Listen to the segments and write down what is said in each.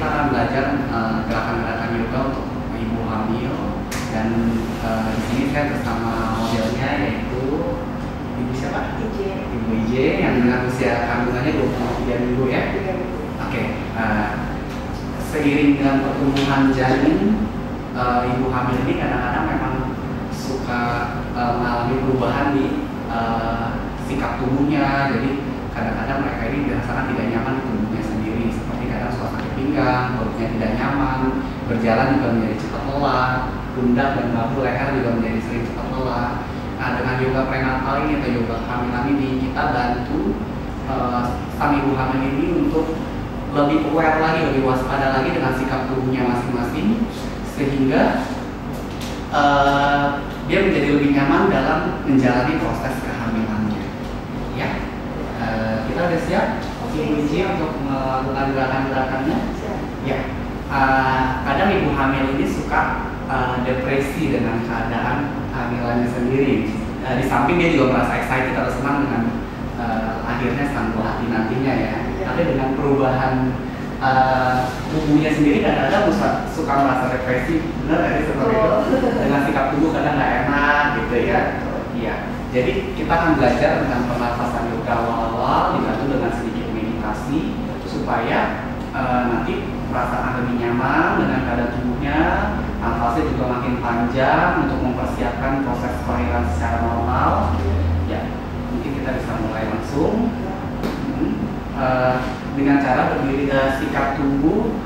kita akan belajar gerakan-gerakan yoga untuk ibu hamil, dan di sini saya bersama modelnya yaitu ibu siapa? Ibu IJ yang dengan usia kandungannya 23 minggu ya. Oke. Seiring dengan pertumbuhan janin, ibu hamil ini kadang-kadang memang suka mengalami perubahan di sikap tubuhnya. Jadi kadang-kadang mereka ini dirasakan tidak nyaman di tubuhnya sendiri, seperti kadang suka sakit pinggang, perutnya tidak nyaman, berjalan juga menjadi cepat lelah, pundak dan bahu leher juga menjadi sering cepat lelah. Nah, dengan yoga prenatal ini atau yoga kehamilan ini, kita bantu sang ibu hamil ini untuk lebih aware lagi, lebih waspada lagi dengan sikap tubuhnya masing-masing, sehingga dia menjadi lebih nyaman dalam menjalani proses kehamilannya. Ya, kita udah siap, Ibu Iji, untuk melakukan gerakan-gerakannya. Ya, kadang ibu hamil ini suka depresi dengan keadaan kehamilannya sendiri. Di samping dia juga merasa excited atau senang dengan akhirnya sang buah hati nantinya ya. Tapi dengan perubahan tubuhnya sendiri kadang-kadang suka merasa depresi, benar nggak sih seperti itu? Dengan sikap tubuh kadang nggak enak gitu ya. Iya. Jadi kita akan belajar tentang pernafasan yoga awal-awal dibantu dengan sedikit meditasi supaya nanti perasaan lebih nyaman dengan keadaan tubuhnya, nafasnya juga makin panjang untuk mempersiapkan proses kelahiran secara normal. Ya, mungkin kita bisa mulai langsung dengan cara berdiri sikap tubuh,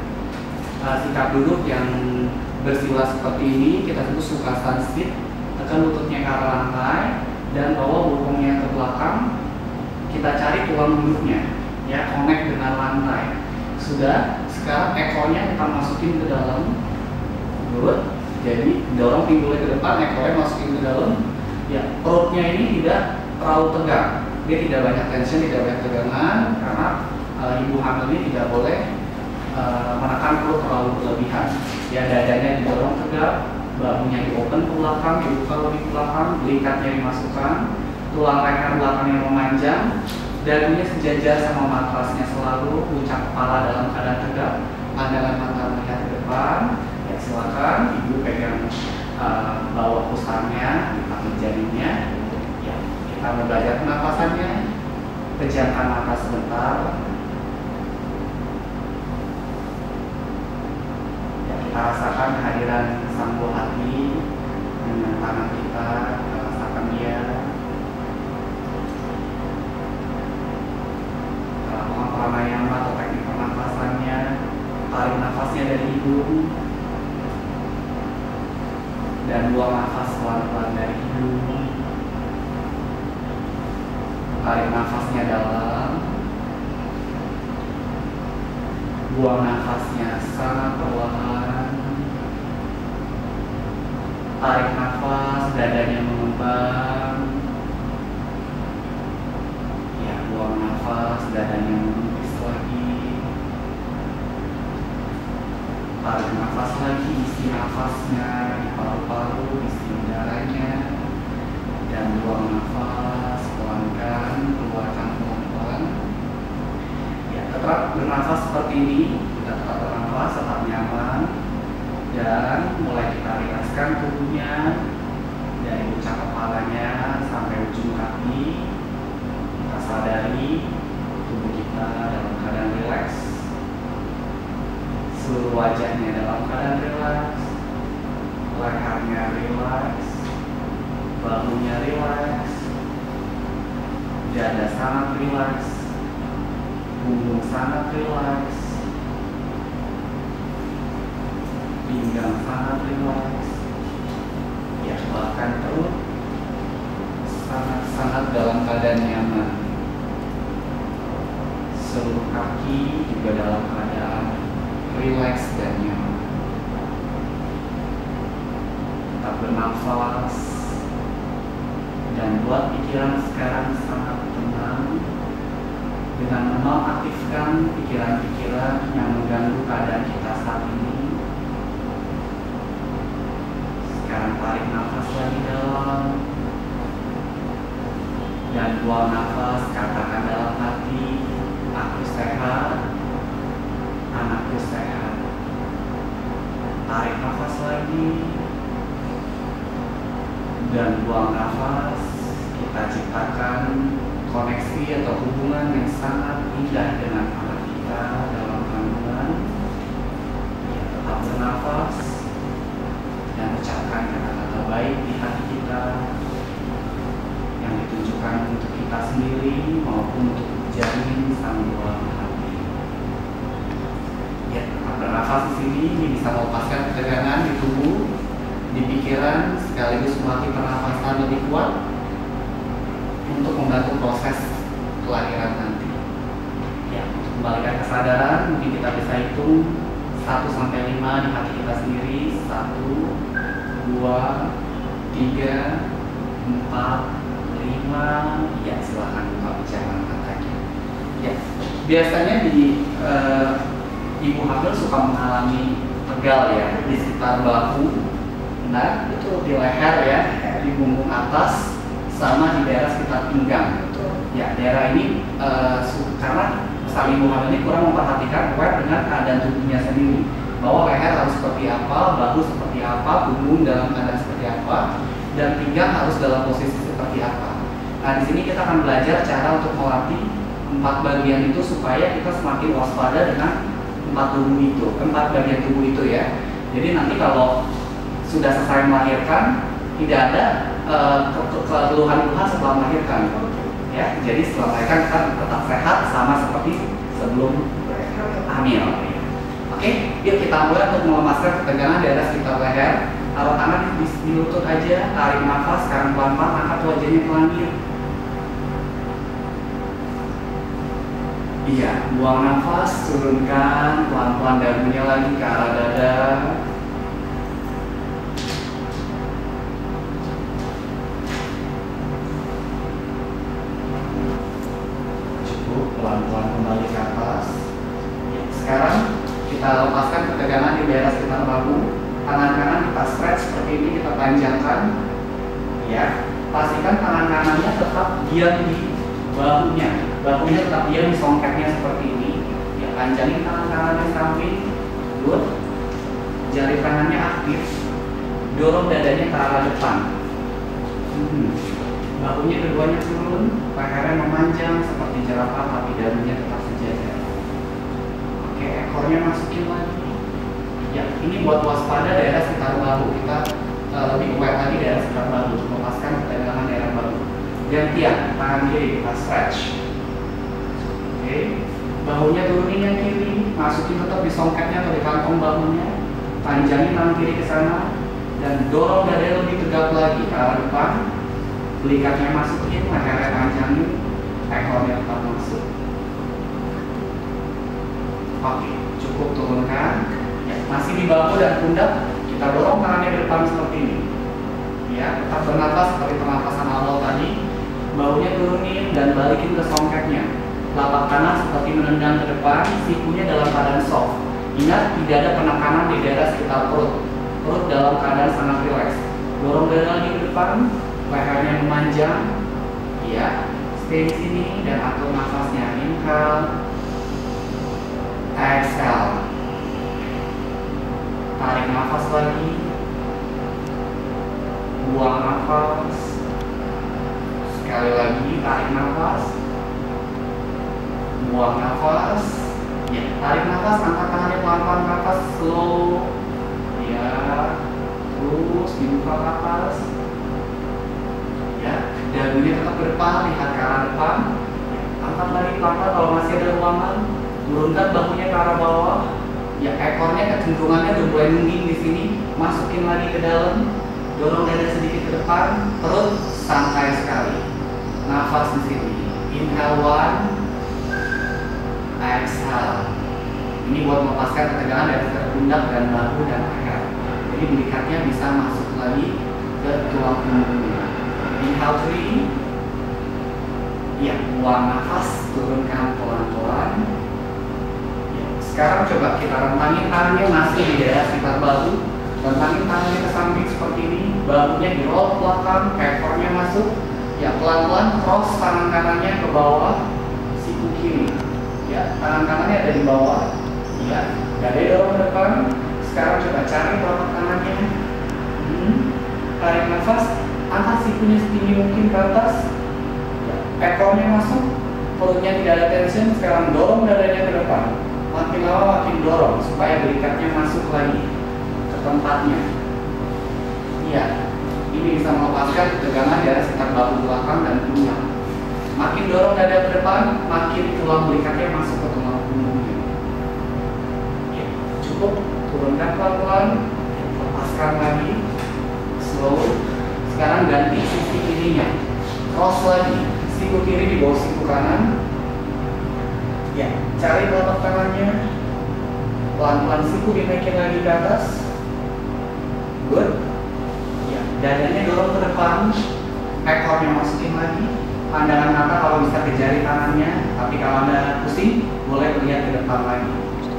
sikap duduk yang bersila seperti ini. Kita sebut Sukhasana sit. Tekan lututnya ke arah lantai dan bawa bokongnya ke belakang. Kita cari tulang duduknya, ya, connect dengan lantai. Sudah, sekarang ekornya kita masukin ke dalam. Good. Jadi dorong pinggulnya ke depan, ekornya masukin ke dalam. Ya, perutnya ini tidak terlalu tegak. Dia tidak banyak tension, tidak banyak tegangan, karena ibu hamil ini tidak boleh menekan perut terlalu berlebihan. Ya, dadanya didorong tegak, bahunya di open ke belakang, dibuka lebih ke belakang, belingkatnya dimasukkan, tulang leher belakangnya memanjang, dagunya sejajar sama matrasnya selalu, puncak kepala dalam keadaan tegak, pandangan mata melihat ke depan. Ya, silakan ibu pegang bawah pusarnya, dipanggil janinnya. Ya, kita mau belajar pernapasannya. Pejamkan mata sebentar. Ya, kita rasakan kehadiran sang buah hati dengan tangan kita rasakan dia. Pranayama atau teknik pernafasannya, tarik nafasnya dari hidung dan buang nafas pelan-pelan dari hidung. Tarik nafasnya dalam, buang nafasnya sangat perlahan. Tarik nafas, dadanya mengembang. Ya, buang nafas, dadanya menipis lagi. Tarik nafas lagi, isi nafasnya di paru-paru, isi udaranya, dan buang nafas pelan-pelan, keluarkan pelan-pelan. Ya, tetap bernafas seperti ini. Kita tetap bernafas, tetap nyaman, dan mulai kita rilekskan tubuhnya dari puncak kepalanya sampai ujung kaki. Kita sadari tubuh kita dalam keadaan rileks, seluruh wajahnya dalam keadaan rileks, lehernya rileks, bahunya rileks, dada sangat rileks, punggung sangat rileks, pinggang sangat rileks. Ya, bahkan perut sangat-sangat dalam keadaan nyaman. Seluruh kaki juga dalam keadaan rileks dan nyaman. Tetap bernafas dan buat pikiran sekarang sangat tenang dengan menonaktifkan pikiran-pikiran yang mengganggu keadaan kita saat ini. Sekarang tarik nafas lagi dalam dan buang nafas. Katakan dalam hati, aku sehat, anakku sehat. tarik nafas lagi, dan buang nafas. Kita ciptakan koneksi atau hubungan yang sangat indah dengan anak kita dalam kandungan. Ya, tetap bernafas dan ucapkan kata-kata baik di hati kita yang ditujukan untuk kita sendiri maupun untuk janin sang buah hati. Ya, tetap bernafas di sini. Ini bisa melepaskan ketegangan di tubuh, di pikiran, sekaligus melatih pernafasan lebih kuat untuk membantu proses kelahiran nanti. Ya, untuk kembalikan kesadaran, mungkin kita bisa hitung 1 sampai 5 di hati kita sendiri. 1, 2, 3, 4, 5. Ya, silahkan buka bicara katanya. Ya, biasanya di ibu hamil suka mengalami pegal ya di sekitar bahu, nah itu di leher ya, di punggung atas, sama di daerah sekitar pinggang. Ya, daerah ini karena sang ibu hamil ini kurang memperhatikan aware dengan keadaan tubuhnya sendiri, bahwa leher harus seperti apa, bahu seperti apa, punggung dalam keadaan seperti apa, dan pinggang harus dalam posisi seperti apa. Nah, di sini kita akan belajar cara untuk melatih 4 bagian itu supaya kita semakin waspada dengan 4 bagian tubuh itu ya. Jadi nanti kalau sudah selesai melahirkan, tidak ada keluhan-keluhan setelah melahirkan ya. Jadi setelah melahirkan kita tetap sehat sama seperti sebelum hamil. Oke, yuk kita mulai untuk melemaskan ketegangan daerah sekitar leher. Taruh tangan di lutut aja, tarik nafas, sekarang pelan-pelan angkat wajahnya ke langit. Iya, buang nafas, turunkan pelan-pelan dagunya lagi ke arah dada. Cukup, pelan-pelan kembali ke atas. Ya, sekarang kita lepaskan ketegangan di daerah sekitar bahu. Tangan kanan kita stretch seperti ini, kita panjangkan. Ya, pastikan tangan kanannya tetap diam di bahunya. Bahunya tetap diam di songketnya seperti ini. Ya, panjangin tangan kanannya samping. Good. Jari tangannya aktif. Dorong dadanya ke arah depan. Bahunya keduanya turun, lehernya memanjang seperti jerapah, tapi dagunya tetap sejajar. Oke, ekornya masukin lagi. Ya, ini buat waspada daerah sekitar bahu. Kita lebih aware lagi daerah sekitar bahu, lepaskan ketegangan daerah bahu. Gantian, tangan kiri kita stretch. Oke, bahunya turunin yang kiri, masukin tetap di songketnya atau di kantong bahunya. Panjangin tangan kiri ke sana dan dorong dada lebih tegap lagi ke arah depan. Belikatnya masukin, lehernya panjangin, ekornya tetap masuk. Oke, cukup turunkan. Ya, masih di bahu dan pundak, kita dorong tangannya ke depan seperti ini. Ya, tetap bernafas seperti pernafasan awal tadi. Bahunya turunin dan balikin ke songketnya. Telapak kanan seperti menendang ke depan, sikunya dalam keadaan soft. Ingat, tidak ada penekanan di daerah sekitar perut. Perut dalam keadaan sangat rileks. Dorong dada lagi ke depan, lehernya memanjang. Ya, stay di sini dan atur nafasnya. Inhale, exhale. Tarik nafas lagi, buang nafas. Sekali lagi, tarik nafas, buang nafas. Ya, tarik nafas, angkat tangannya pelan-pelan ke atas, slow. Ya, terus dibuka ke atas. Ya, dagunya tetap ke depan, lihat ke arah depan. Ya, angkat lagi pelan-pelan kalau masih ada ruangan. Turunkan bahunya ke arah bawah. Ya, ekornya kecenderungannya udah mulai nungging di sini. Masukin lagi ke dalam. Dorong dada sedikit ke depan. Perut santai sekali. Nafas di sini. Inhale 1, exhale. Ini buat melepaskan ketegangan dari sekitar pundak dan bahu dan leher. Jadi belikatnya bisa masuk lagi ke tulang punggungnya. Inhale 3. Ya, buang nafas, turunkan pelan-pelan. Sekarang coba kita rentangin tangannya masih di daerah sekitar bahu. Rentangin tangannya ke samping seperti ini. Bahunya di roll ke belakang, ekornya masuk. Ya, pelan-pelan cross tangan kanannya ke bawah, siku kiri. Ya, tangan kanannya ada di bawah. Ya, dada dorong ke depan. Sekarang coba cari telapak tangannya. Tarik nafas, angkat sikunya setinggi mungkin ke atas. Ekornya masuk, perutnya tidak ada tension. Sekarang dorong dadanya ke depan. Makin lama makin dorong supaya berikatnya masuk lagi ke tempatnya. Iya, ini bisa melepaskan ketegangan di sekitar bahu belakang dan pundak. Makin dorong dada ke depan, makin tulang berikatnya masuk ke tulang punggungnya. Ya, cukup, turunkan pelan-pelan, lepaskan lagi, slow. Sekarang ganti sisi kirinya, cross lagi, siku kiri di bawah siku kanan. Ya, cari telapak tangannya, pelan-pelan siku dinaikin lagi ke atas. Good. Ya, dadanya dorong ke depan, ekornya masukin lagi. Pandangan mata kalau bisa ke jari tangannya, tapi kalau Anda pusing, boleh melihat ke depan lagi.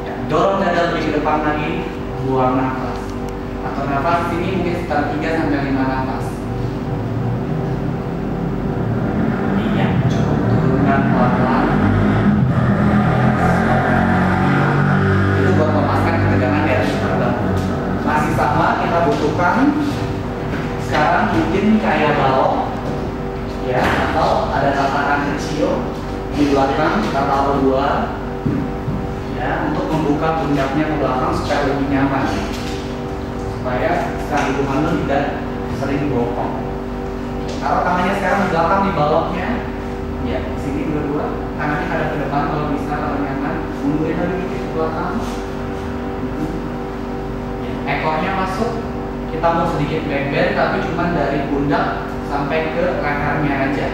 Ya, dorong dada lebih ke depan lagi, buang nafas. Atau nafas ini mungkin sekitar 3-5 nafas. Iya, cukup turunkan pelan-pelan. Itu buat melepaskan ketegangan di atas bahu. Masih sama, kita butuhkan sekarang mungkin kayak balok. Ya, atau ada tatakan kecil di belakang, kita taruh dua, ya, untuk membuka pundaknya ke belakang supaya lebih nyaman, supaya saat ibu hamil tidak sering bokong. Taruh tangannya sekarang di belakang di baloknya, ya, sini dua-dua, tangannya ada ke depan kalau bisa, kalau nyaman, mundurin lagi dikit ke belakang. Ya, ekornya masuk, kita mau sedikit bend-bend, tapi cuma dari pundak sampai ke lehernya aja,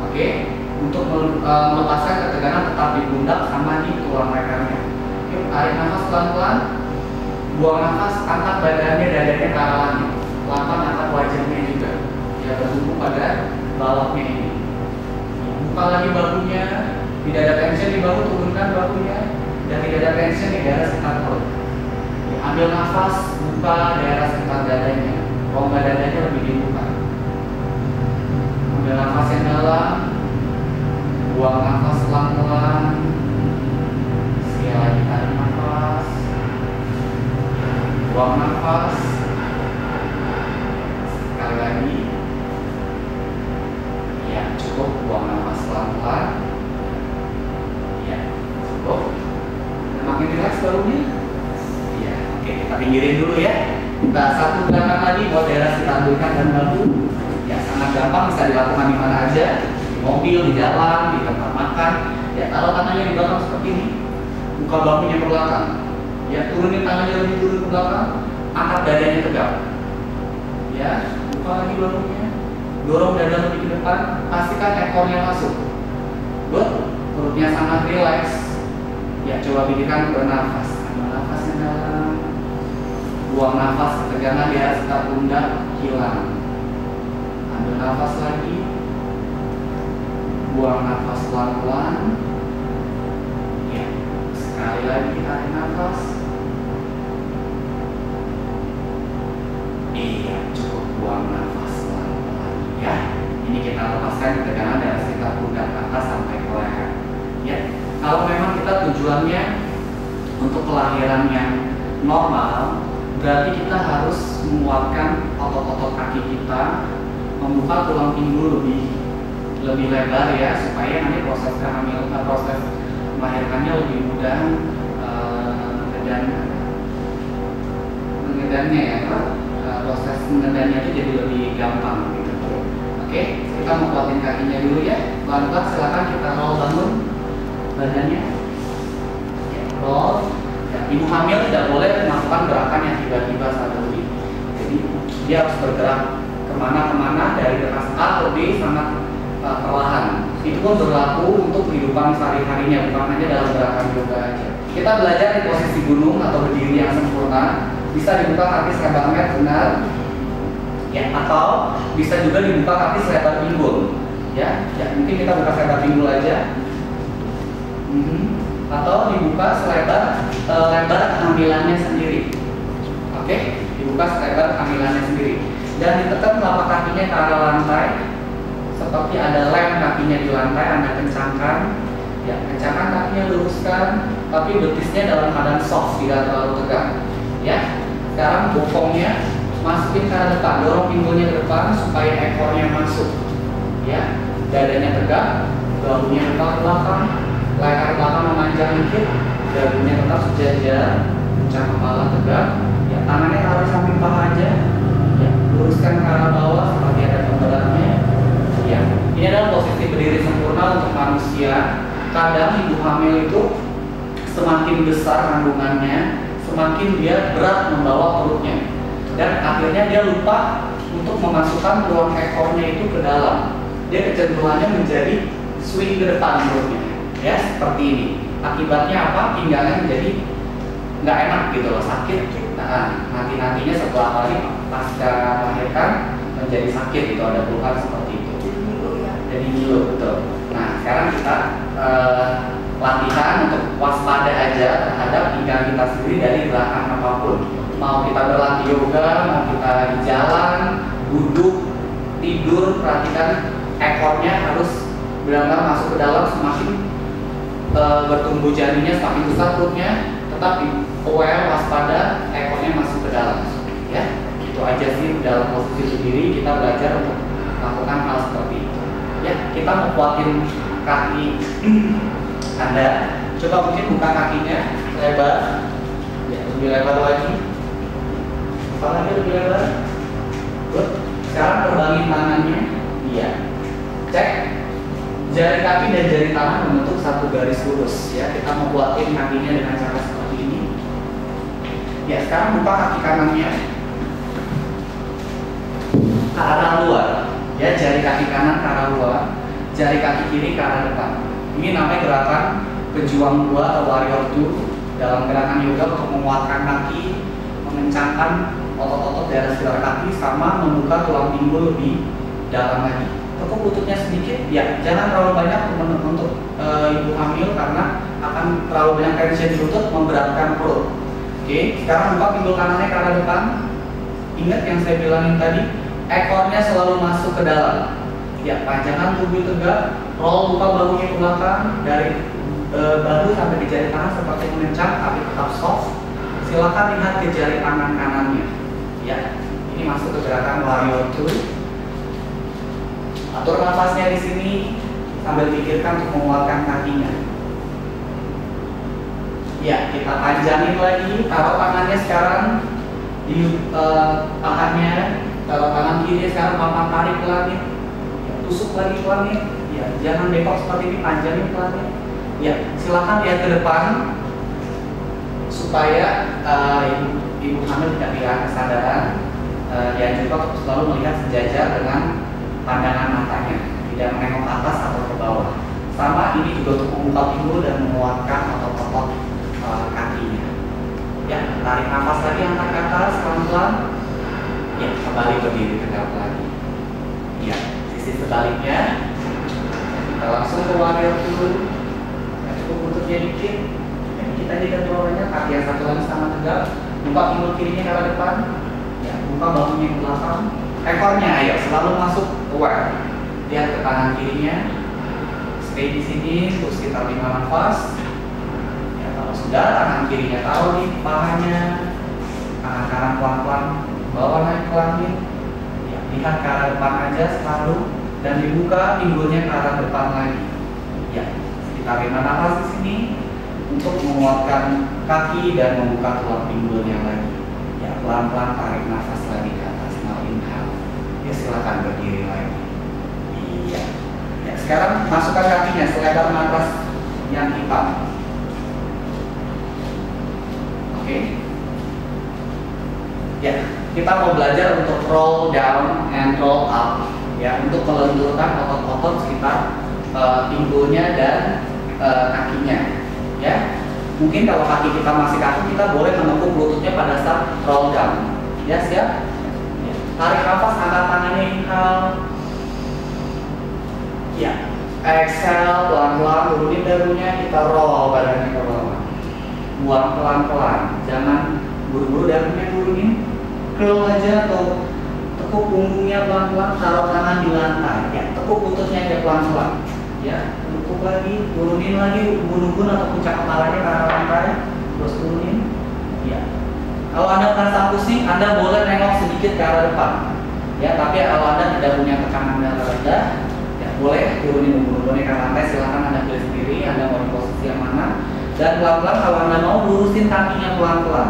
oke? Untuk melepaskan ketegangan tetap di pundak sama di tulang lehernya. Yuk, tarik nafas pelan-pelan, buang nafas, angkat badannya, dadanya ke arah langit. Pelan-pelan angkat wajahnya juga, ya, berhubung pada baloknya ini. Buka lagi bahunya, tidak ada tension di bahu, turunkan bahunya, dan tidak ada tension di daerah sekitar perut. Ya, ambil nafas, buka daerah sekitar dadanya, rongga dadanya lebih dibuka. Ambil nafas yang dalam, buang nafas pelan-pelan. Sekali lagi tarik nafas, buang nafas. Sekali lagi, ya, cukup, buang nafas pelan-pelan. Ya, cukup. Dan makin rileks barunya. Ya, oke, kita pinggirin dulu ya. Kita satu gerakan lagi buat daerah sekitar buritan dan bahu. Ya, sangat gampang, bisa dilakukan di mana aja, di mobil, di jalan, di tempat makan. Ya, taruh tangannya di belakang seperti ini, buka bahunya ke belakang. Ya, turunin tangannya lebih turun ke belakang, angkat dadanya tegak. Ya, buka lagi bahunya, dorong dada lebih ke depan, pastikan ekornya masuk. Good, perutnya sangat rileks. Ya, coba pikirkan bernafas, ambil nafas yang dalam, buang nafas, ketegangan di sekitar pundak hilang. Ambil nafas lagi, buang nafas pelan-pelan. Ya, sekali lagi tarik nafas. Iya, cukup, buang nafas pelan-pelan. Ya, ini kita lepaskan ketegangan dari sekitar pundak atas sampai ke leher. Ya, kalau memang kita tujuannya untuk kelahiran yang normal, berarti kita harus menguatkan otot-otot kaki kita, membuka tulang pinggul lebih lebar ya, supaya nanti proses melahirkannya lebih mudah, dan mengedannya ya, proses mengedannya itu jadi lebih gampang gitu. Oke, kita mau kuatin kakinya dulu ya, pelan-pelan. Silakan kita roll bangun badannya, ya, roll. Ya, ibu hamil tidak boleh melakukan gerakan yang tiba-tiba saat berdiri, jadi dia harus bergerak kemana-kemana dari atas A ke B sangat perlahan. Itu pun berlaku untuk kehidupan sehari-harinya, bukan hanya dalam gerakan yoga aja. Kita belajar di posisi gunung atau berdiri yang sempurna, bisa dibuka kaki selebar mat, benar, ya, atau bisa juga dibuka kaki selebar pinggul, ya. Ya, mungkin kita buka selebar pinggul aja, atau dibuka selebar lebar kehamilannya sendiri. Oke, dibuka selebar kehamilannya sendiri. Dan ditekan telapak kakinya ke arah lantai, seperti ada lem kakinya di lantai. Anda kencangkan, ya, kencangkan kakinya, luruskan, tapi betisnya dalam keadaan soft, tidak terlalu tegang. Ya, Sekarang bokongnya masukin ke arah depan, dorong pinggulnya ke depan supaya ekornya masuk. Ya, dadanya tegak, bahunya depan ke belakang, leher belakang memanjang dikit, dagunya tetap sejajar, puncak kepala tegak. Ya, tangannya taruh samping paha aja. Ya, luruskan ke arah bawah seperti ada pemberatnya. Ya, ini adalah posisi berdiri sempurna untuk manusia. Kadang ibu hamil itu semakin besar kandungannya, semakin dia berat membawa perutnya, dan akhirnya dia lupa untuk memasukkan tulang ekornya itu ke dalam. Dia kecenderungannya menjadi swing ke depan perutnya, ya seperti ini. Akibatnya apa? Pinggangnya menjadi nggak enak gitu loh, sakit. Nah, nantinya setelah kali pasca melahirkan menjadi sakit gitu, ada keluhan seperti itu. Jadi ngilu, betul. Nah, sekarang kita latihan untuk waspada aja terhadap pinggang kita sendiri dari gerakan apapun. Mau kita berlatih yoga, mau kita di jalan, duduk, tidur, perhatikan ekornya harus benar-benar masuk ke dalam. Semakin bertumbuh janinnya semakin besar perutnya, tetapi aware, waspada, ekornya masuk ke dalam. Ya, itu aja sih dalam posisi berdiri kita belajar untuk melakukan hal seperti itu. Ya, kita mau kuatin kaki Anda. Coba mungkin buka kakinya lebar, ya lebih lebar lagi. Buka lagi lebih lebar. Good. Sekarang terbangin tangannya. Iya. Cek. Jari kaki dan jari tangan membentuk satu garis lurus. Ya, kita mau kuatin kakinya dengan cara seperti ini. Ya, sekarang buka kaki kanannya ke arah luar. Ya, jari kaki kanan ke arah luar, jari kaki kiri ke arah depan. Ini namanya gerakan pejuang 2 atau warrior 2 dalam gerakan yoga untuk menguatkan kaki, mengencangkan otot-otot daerah sekitar kaki, sama membuka tulang pinggul lebih dalam lagi. Tekuk lututnya sedikit, ya jangan terlalu banyak untuk ibu hamil karena akan terlalu banyak tension di lutut memberatkan perut. Oke, sekarang buka pinggul kanannya ke arah depan. Ingat yang saya bilangin tadi, ekornya selalu masuk ke dalam. Ya, panjangkan tubuh tegak, roll, buka bahunya ke belakang dari bahu sampai ke jari tangan seperti mengencang tapi tetap soft. Silakan lihat ke jari tangan kanannya. Ya, ini masuk ke gerakan warrior 2. Atur nafasnya di sini sambil pikirkan untuk menguatkan kakinya. Ya, kita panjangin lagi. Taruh tangannya sekarang di pahanya. Kalau tangan kiri sekarang papan tarik ke langit, ya, tusuk lagi ke langit, ya jangan bengkok seperti ini, panjangin ke langit. Ya, silakan lihat ke depan supaya ibu hamil tidak kehilangan kesadaran. Dianjurkan untuk selalu melihat sejajar dengan pandangan matanya, tidak menengok ke atas atau ke bawah. Sama ini juga untuk membuka pinggul dan menguatkan otot-otot kakinya. Ya, tarik nafas lagi, angkat ke atas pelan-pelan. Ya, kembali berdiri tegak lagi. Ya, sisi sebaliknya. Kita langsung ke warrior dulu. Ya, cukup lututnya dikit. Ya, kita jadikan bawahnya, kaki yang satu lagi sama tegak. Buka pinggul kirinya ke arah depan. Ya, buka bahunya ke belakang. Ekornya, ayo selalu masuk aware. Lihat ke tangan kirinya. Stay di sini untuk sekitar 5 nafas. Ya, kalau sudah, tangan kirinya taruh di pahanya. Tangan kanan pelan-pelan bawa naik ke langit. Ya, lihat ke arah depan aja selalu dan dibuka pinggulnya ke arah depan lagi. Ya, sekitar 5 nafas di sini untuk menguatkan kaki dan membuka tulang pinggulnya lagi. Ya, pelan-pelan tarik nafas lagi ke atas. Now inhale. Ya, silakan berdiri lagi. Iya. Ya, sekarang masukkan kakinya selebar matras yang hitam. Oke. Ya, kita mau belajar untuk roll down and roll up, ya, untuk melenturkan otot-otot sekitar pinggulnya dan kakinya. Ya, mungkin kalau kaki kita masih kaku, kita boleh menekuk lututnya pada saat roll down. Ya, siap? Ya. Tarik nafas, angkat tangannya, inhale. Ya, exhale, pelan-pelan turunin dagunya, kita roll badannya ke bawah. Buang pelan-pelan, jangan buru-buru dagunya turunin. Curl aja atau tekuk punggungnya pelan-pelan, taruh tangan di lantai. Ya, tekuk lututnya aja pelan-pelan. Ya, tekuk lagi, turunin lagi ubun-ubun atau puncak kepalanya ke arah lantai, terus turunin. Ya. Kalau Anda merasa pusing, Anda boleh nengok sedikit ke arah depan. Ya, tapi kalau Anda tidak punya tekanan darah rendah, ya boleh turunin boneka lantai. Silahkan Anda pilih sendiri, Anda mau di posisi yang mana. Dan pelan-pelan kalau Anda mau lurusin kakinya pelan-pelan.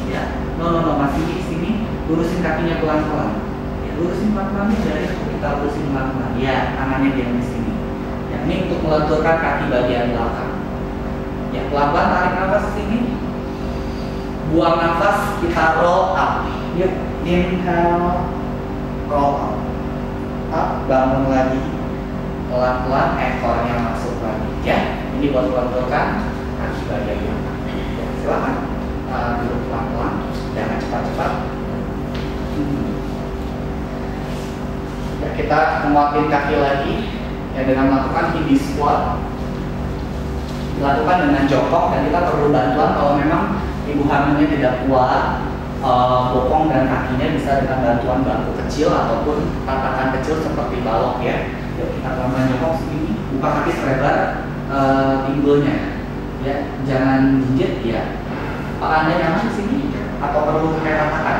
Ya, no, masih di sini, lurusin kakinya pelan-pelan. Ya, lurusin pelan-pelan dari kita lurusin pelan-pelan. Ya, tangannya diam di sini. Ya, ini untuk melenturkan kaki bagian belakang. Ya, pelan-pelan tarik nafas ke sini. Buang nafas, kita roll up. Yuk, inhale, roll up, bangun lagi. Pelan-pelan ekornya masuk lagi. Ya, ini buat melenturkan kaki bagian belakang. Ya, silakan duduk pelan-pelan, jangan cepat-cepat. Ya, kita menguatkan kaki lagi. Ya, dengan melakukan hindu squat. Dilakukan dengan jongkok, dan kita perlu bantuan kalau memang ibu hamilnya tidak kuat, bokong dan kakinya bisa dengan bantuan bangku kecil ataupun tatakan kecil seperti balok ya. Yuk, kita pelan-pelan jongkok segini, buka kaki selebar pinggulnya. Ya, jangan jinjit ya. Apakah Anda nyaman di sini atau perlu pakai tatakan?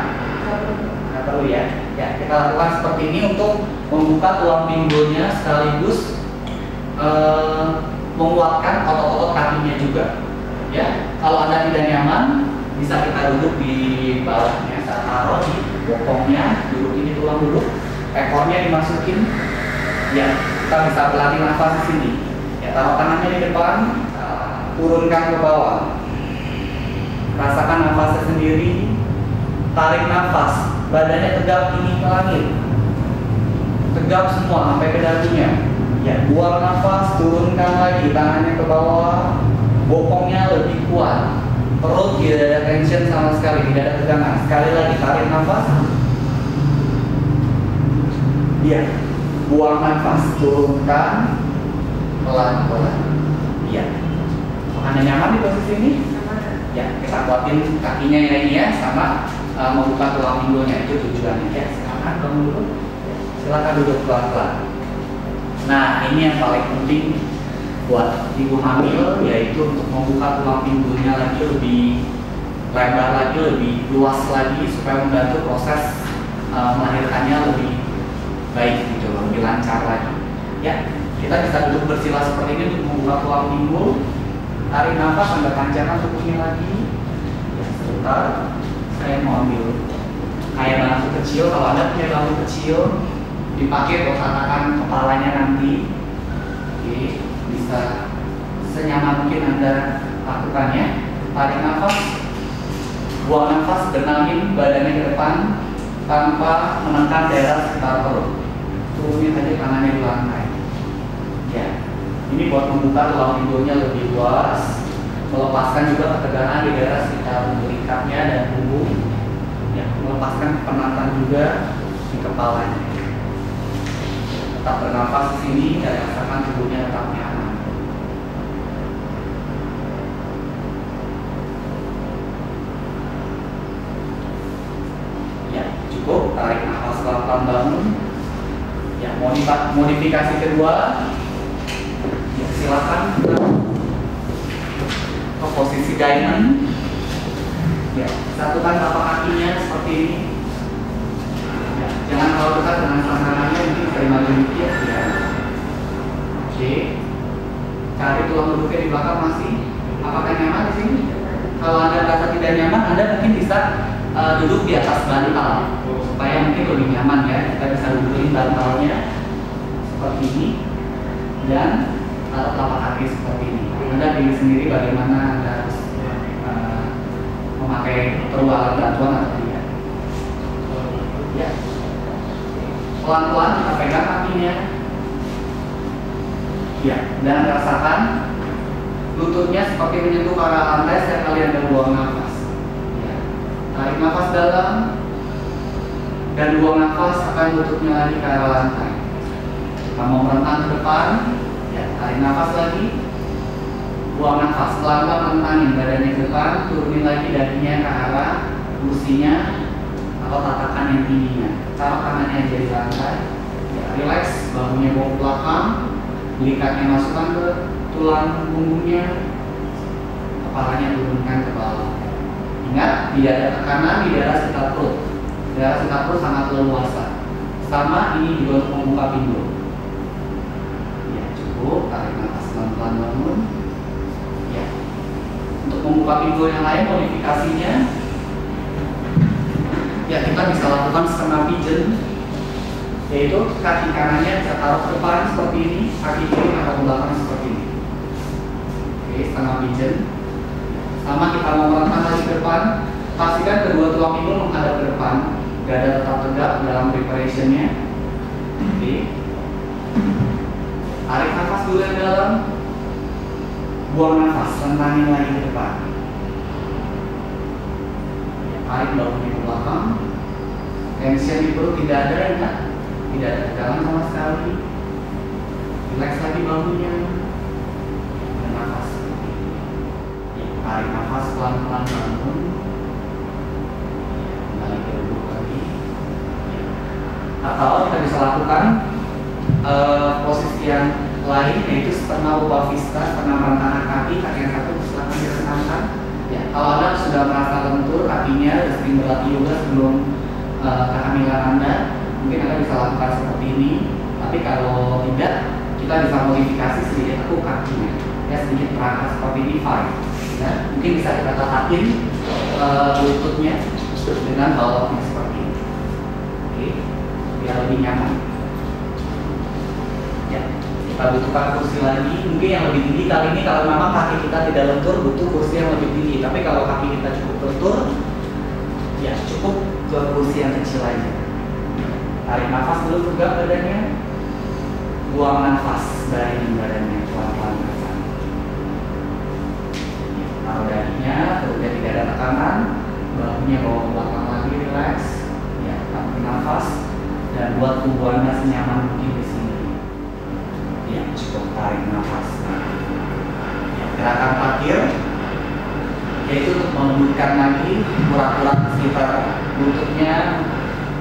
Nggak perlu ya. Ya, kita lakukan seperti ini untuk membuka tulang pinggulnya sekaligus menguatkan otot-otot kakinya juga. Ya, kalau Anda tidak nyaman, bisa kita duduk di bawahnya, saya taruh di bokongnya, duduk ini tulang duduk, ekornya dimasukin. Ya, kita bisa berlatih nafas di sini. Ya, taruh tangannya di depan, turunkan ke bawah. Rasakan nafasnya sendiri. Tarik nafas, badannya tegap tinggi ke langit. Tegap semua sampai ke dagunya. Ya, buang nafas, turunkan lagi tangannya ke bawah, bokongnya lebih kuat, perut tidak ada tension sama sekali, tidak ada tegangan. Sekali lagi tarik nafas, ya, buang nafas, turunkan pelan-pelan. Ya, Anda nyaman di posisi ini? Ya, kita kuatin kakinya ya ini ya, sama membuka tulang pinggulnya, itu tujuannya ya. Silakan bangun dulu, silakan duduk pelan-pelan. Nah, ini yang paling penting buat ibu hamil, yaitu untuk membuka tulang pinggulnya lagi lebih lebar lagi, lebih luas lagi, supaya membantu proses melahirkannya lebih baik gitu, lebih lancar lagi. Ya, kita bisa duduk bersila seperti ini untuk membuka tulang pinggul. Tarik nafas, Anda panjangkan tubuhnya lagi. Ya, sebentar, saya mau ambil kayak bangku kecil. Kalau Anda punya bangku kecil, dipakai buat tatakan kepalanya nanti. Oke, bisa senyaman mungkin Anda lakukannya. Tarik nafas, buang nafas, benangin badannya ke depan tanpa menekan daerah sekitar perut. Turunin aja tangannya di lantai. Ya, ini buat membuka tulang pinggulnya lebih luas, melepaskan juga ketegangan di daerah sekitar belakangnya dan punggung. Ya, melepaskan penatan juga di kepalanya. Tetap bernafas di sini dan rasakan tubuhnya tetap nyaman. Ya, cukup. Tarik nafas pelan-pelan, bangun. Ya, modifikasi kedua. Ya, silakan ke posisi diamond. Ya, satukan tapak kakinya seperti ini. Jangan terlalu dekat dengan tangannya, mungkin bisa maju dikit ya. Oke. Cari tulang duduknya di belakang masih. Apakah nyaman di sini? Kalau Anda merasa tidak nyaman, Anda mungkin bisa duduk di atas bantal supaya mungkin lebih nyaman ya. Kita bisa dudukin bantalnya seperti ini dan taruh telapak kaki seperti ini. Anda pilih sendiri bagaimana Anda harus memakai perlu alat bantuan atau tidak. Ya. Pelan-pelan kita pegang kakinya. Ya, dan rasakan lututnya seperti menyentuh ke arah lantai setiap kali Anda buang nafas. Ya. Tarik nafas dalam dan buang nafas, akan lututnya lagi ke arah lantai. Kita mau merentang ke depan. Ya, tarik nafas lagi. Buang nafas, pelan-pelan rentangin badannya ke depan, turunin lagi dahinya ke arah kursinya atau tatakan yang tingginya. Taruh tangannya aja di lantai. Ya, relax, bahunya bawa ke belakang, belingkatnya masukkan ke tulang punggungnya, kepalanya turunkan ke bawah. Ingat, tidak ada tekanan di daerah sekitar perut. Daerah sekitar perut sangat leluasa. Sama ini juga untuk membuka pinggul. Ya, cukup. Tarik nafas pelan-pelan bangun. Ya. Untuk membuka pinggul yang lain, modifikasinya, ya kita bisa lakukan setengah pigeon, yaitu kaki kanannya bisa taruh ke depan seperti ini, kaki kiri atau ke belakang seperti ini. Oke, setengah pigeon. Sama kita mau melangkah lagi ke depan, pastikan kedua tulang pinggul menghadap ke depan, dada tetap tegak dalam preparationnya. Oke, tarik nafas dulu yang dalam, buang nafas, tentangin lagi ke depan. Tarik bahunya ke belakang, tension di perut tidak ada, ya, tidak ada tegangan sama sekali. Relax lagi bahunya, dan nafas. Tarik nafas pelan-pelan bangun. Kembali ke duduk lagi. Atau kita bisa lakukan posisi yang lain, yaitu setengah upah vista, setengah rantangan kaki, kaki yang satu silakan direncanakan. Ya, kalau Anda sudah merasa lentur kakinya, sudah sering berlatih yoga sebelum kehamilan Anda, mungkin Anda bisa lakukan seperti ini. Tapi kalau tidak, kita bisa modifikasi sedikit tekuk kakinya, ya sedikit terangkat seperti ini, fine. Ya, mungkin bisa kita tatakin lututnya dengan baloknya seperti ini. Oke, biar lebih nyaman. Ya, kita butuhkan kursi lagi, mungkin yang lebih tinggi kali ini. Kalau memang kaki kita tidak lentur, butuh kursi yang lebih tinggi. Tapi kalau kaki kita cukup lentur, ya cukup ke kursi yang kecil aja. Tarik nafas dulu, tegak badannya, buang nafas dari badannya pelan-pelan ke sana. Taruh dahinya, perutnya tidak ada tekanan, bahunya bawa ke belakang lagi, relax. Ya, tarik nafas dan buat tubuh Anda senyaman mungkin di sini. Ya, cukup tarik nafas. Ya, gerakan terakhir yaitu untuk melembutkan lagi urat-urat sekitar lututnya,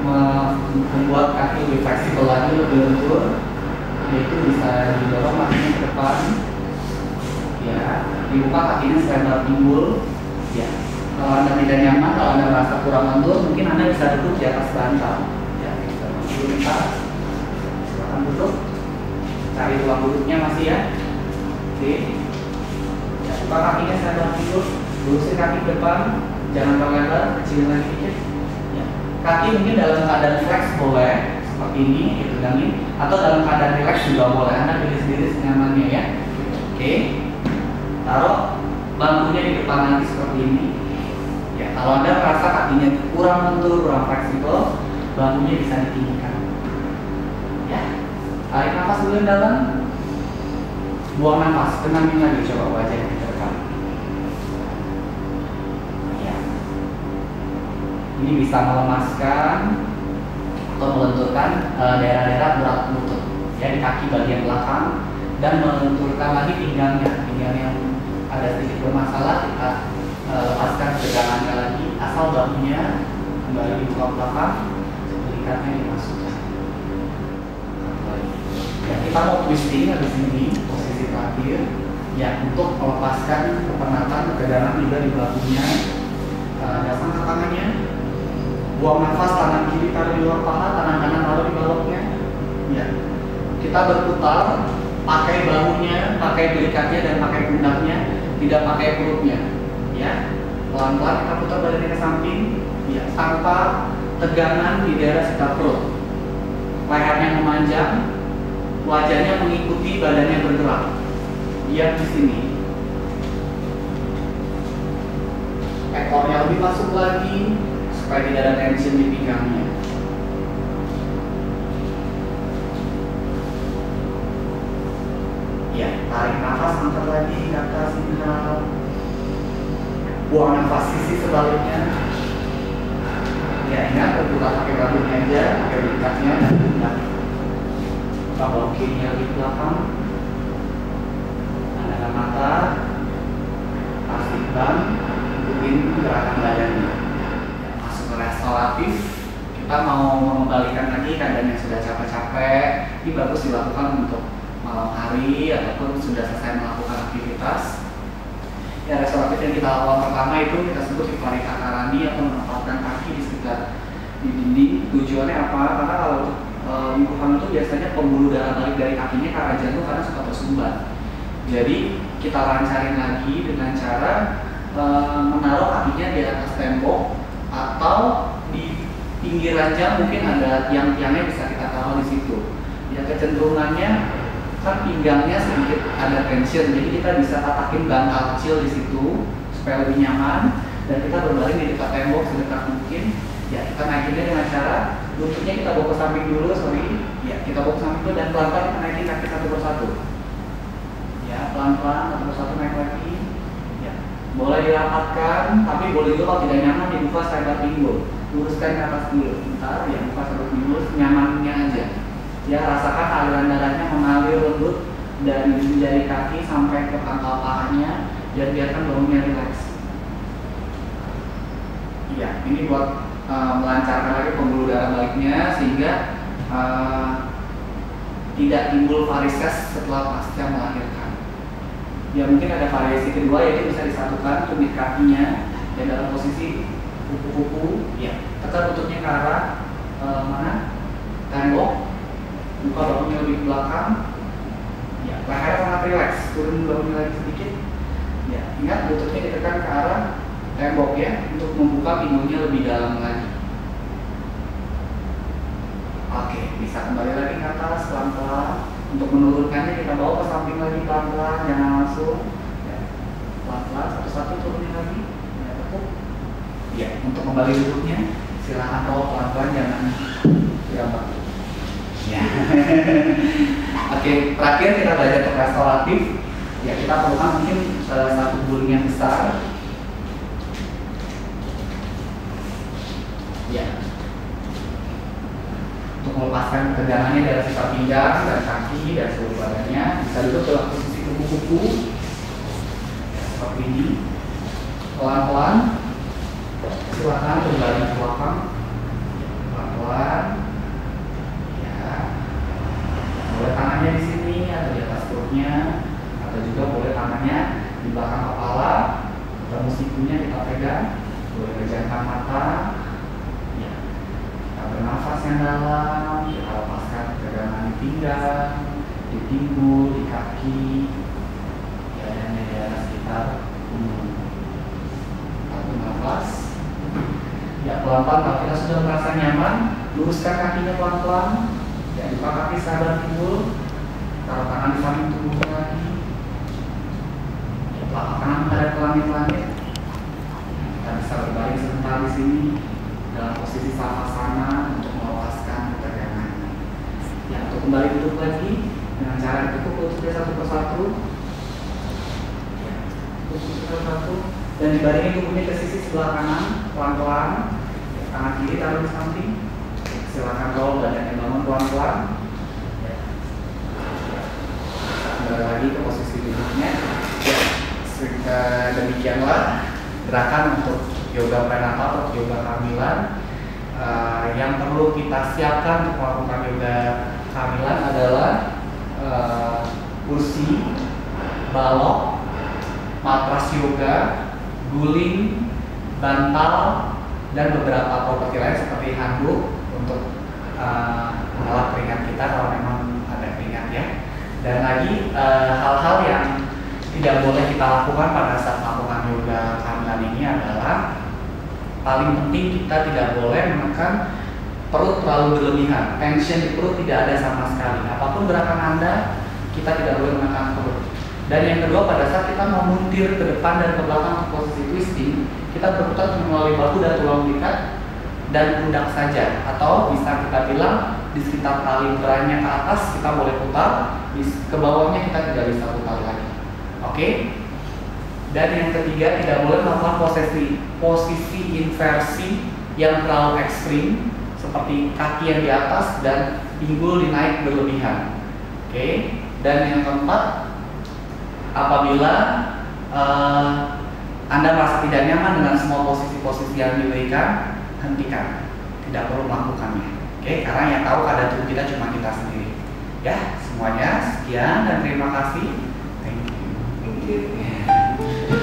membuat kaki lebih fleksibel lagi, lebih lentur. Yaitu bisa didorong kakinya ke depan. Ya, dibuka kakinya selebar pinggul. Ya, kalau Anda tidak nyaman, kalau Anda merasa kurang lentur, mungkin Anda bisa duduk di atas bantal. Ya, bisa duduk silakan duduk. Cari ruang duduknya masih ya. Oke. Ya, buka kakinya selebar pinggul. Lurusin kaki ke depan, jangan terlalu lebar, kecilin lagi dikit. Ya. Kaki mungkin dalam keadaan flex boleh, seperti ini, dipegangin, atau dalam keadaan relax juga boleh. Anda pilih sendiri senyamannya ya. Oke. Taruh bangkunya di depan lagi seperti ini. Ya, kalau Anda merasa kakinya kurang lentur, kurang fleksibel, bangkunya bisa ditinggikan. Ya, tarik nafas dulu yang dalam, buang nafas, tenangin lagi, coba wajahnya ke depan. Ya, ini bisa melemaskan atau melenturkan daerah-daerah urat lutut, ya di kaki bagian belakang, dan melenturkan lagi pinggangnya yang ada sedikit bermasalah. Kita lepaskan tegangannya lagi, asal bahunya kembali dibuka belakang, ikatnya dimasukkan. Ya, kita mau twisting habis ini, posisi terakhir. Ya, untuk melepaskan kepenatan, ketegangan juga di bahunya. Dasar tangannya, buang nafas, tangan kiri taruh di luar paha, tangan kanan taruh di baloknya. Ya, kita berputar, pakai bahunya, pakai belikatnya, dan pakai pundaknya, tidak pakai perutnya. Ya, pelan-pelan kita putar badannya ke samping, ya, tanpa tegangan di daerah sekitar perut. Lehernya memanjang, wajahnya mengikuti badannya bergerak. Lihat di sini. Ekornya lebih masuk lagi supaya tidak ada tension di pinggangnya. Ya, tarik nafas, angkat lagi ke atas, inhal. Buang nafas, sisi sebaliknya. Ya, ingat berputar pakai bahunya aja, pakai belikatnya dan pundak. Kita bawa kirinya di belakang. Andalkan mata, pastikan ikutin gerakan badannya. Ya, masuk ke restoratif. Kita mau mengembalikan lagi keadaan yang sudah capek-capek. Ini bagus dilakukan untuk malam hari ataupun sudah selesai melakukan aktivitas. Ya, restoratif yang kita lakukan pertama itu kita sebut Viparika Karani atau menempatkan kaki di sekitar di dinding. Tujuannya apa? Karena kalau ibu hamil itu biasanya pembuluh darah balik dari kakinya ke arah jantung karena suka tersumbat. Jadi kita lancarin lagi dengan cara menaruh kakinya di atas tembok atau di pinggir ranjang, mungkin ada tiang-tiangnya bisa kita taruh di situ. Ya, kecenderungannya kan pinggangnya sedikit ada tension, jadi kita bisa tatakin bantal kecil di situ supaya lebih nyaman, dan kita berbaring di dekat tembok sedekat mungkin. Ya, kita naikinnya dengan cara lututnya kita bawa ke samping dulu, ya kita bawa ke samping dulu dan pelan-pelan kita naikin kaki satu persatu. Ya, pelan-pelan satu persatu naik lagi. Ya, boleh dirapatkan, tapi boleh juga kalau tidak nyaman dibuka selebar pinggul. Luruskan ke atas dulu, bentar ya, buka selebar pinggul nyamannya aja. Ya, rasakan aliran darahnya mengalir lembut dari jari kaki sampai ke pangkal pahanya dan biarkan baunya rileks. Ya, ini buat melancarkan lagi pembuluh darah baliknya sehingga tidak timbul varises setelah pasca melahirkan. Ya, mungkin ada variasi kedua, yaitu bisa disatukan tumit kakinya dan dalam posisi kupu-kupu. Ya, tekan lututnya ke arah mana? Tembok. Buka bahunya lebih ke belakang. Ya, leher sangat rileks. Turun bahunya lagi sedikit. Ya, ingat lututnya ditekan ke arah tembok ya, untuk membuka pinggulnya lebih dalam lagi. Oke, bisa kembali lagi ke atas pelan-pelan. Untuk menurunkannya kita bawa ke samping lagi pelan-pelan, jangan langsung. Ya, pelan-pelan satu-satu turunin lagi. Ya, tekuk. Ya, untuk kembali duduknya silahkan bawa pelan-pelan, jangan gambar. Ya. Oke, terakhir kita belajar untuk restoratif. Ya, kita perlukan mungkin satu guling yang besar. Ya, untuk melepaskan ketegangannya dari sisa pinggang dan kaki dan seluruh badannya. Bisa duduk dalam posisi kupu-kupu ya, seperti ini. Pelan-pelan silakan kembali ke belakang. Pelan-pelan. Boleh tangannya di sini atau di atas perutnya, atau juga boleh tangannya di belakang kepala, ketemu sikunya kita pegang. Boleh pejamkan mata. Ya. Kita bernafas yang dalam, kita lepaskan ketegangan di pinggang, di pinggul, di kaki, ya, dan di daerah sekitar kita bernafas. Ya, pelan-pelan kalau kita sudah merasa nyaman, luruskan kakinya pelan-pelan. Ya, buka kaki sadar pinggul, taruh tangan di samping tubuhnya lagi. Ya, telapak tangan menghadap ke langit-langit. Kita bisa berbaring sebentar di sini dalam posisi savasana untuk melepaskan ketegangannya. Ya, untuk kembali duduk lagi dengan cara ditutup lututnya satu persatu. Ya, tutup satu-satu dan dibaringin tubuhnya ke sisi sebelah kanan pelan-pelan. Ya, tangan kiri taruh di samping. Silakan roll badannya bangun pelan-pelan. Ya. Kembali lagi ke posisi duduknya. Ya. Demikianlah gerakan untuk yoga prenatal atau yoga kehamilan. Yang perlu kita siapkan untuk melakukan yoga kehamilan adalah kursi, balok, matras yoga, guling, bantal, dan beberapa properti lain seperti handuk untuk mengelak keringat kita kalau memang ada keringat ya. Dan lagi hal-hal yang tidak boleh kita lakukan pada saat melakukan yoga kehamilan ini adalah paling penting kita tidak boleh menekan perut terlalu berlebihan. Tension di perut tidak ada sama sekali. Apapun gerakan Anda, kita tidak boleh menekan perut. Dan yang kedua, pada saat kita mau muntir ke depan dan ke belakang untuk posisi twisting, kita berputar melalui bahu dan tulang belikat dan pundak saja, atau bisa kita bilang di sekitar tali beranya ke atas kita boleh putar, ke bawahnya kita tidak bisa putar lagi. Oke? Dan yang ketiga, tidak boleh melakukan posisi inversi yang terlalu ekstrim, seperti kaki yang di atas dan pinggul dinaik berlebihan. Oke? Dan yang keempat, apabila Anda merasa tidak nyaman dengan semua posisi-posisi yang diberikan, hentikan, tidak perlu melakukannya. Oke, karena yang tahu keadaan tubuh kita cuma kita sendiri. Ya, semuanya sekian dan terima kasih. Thank you.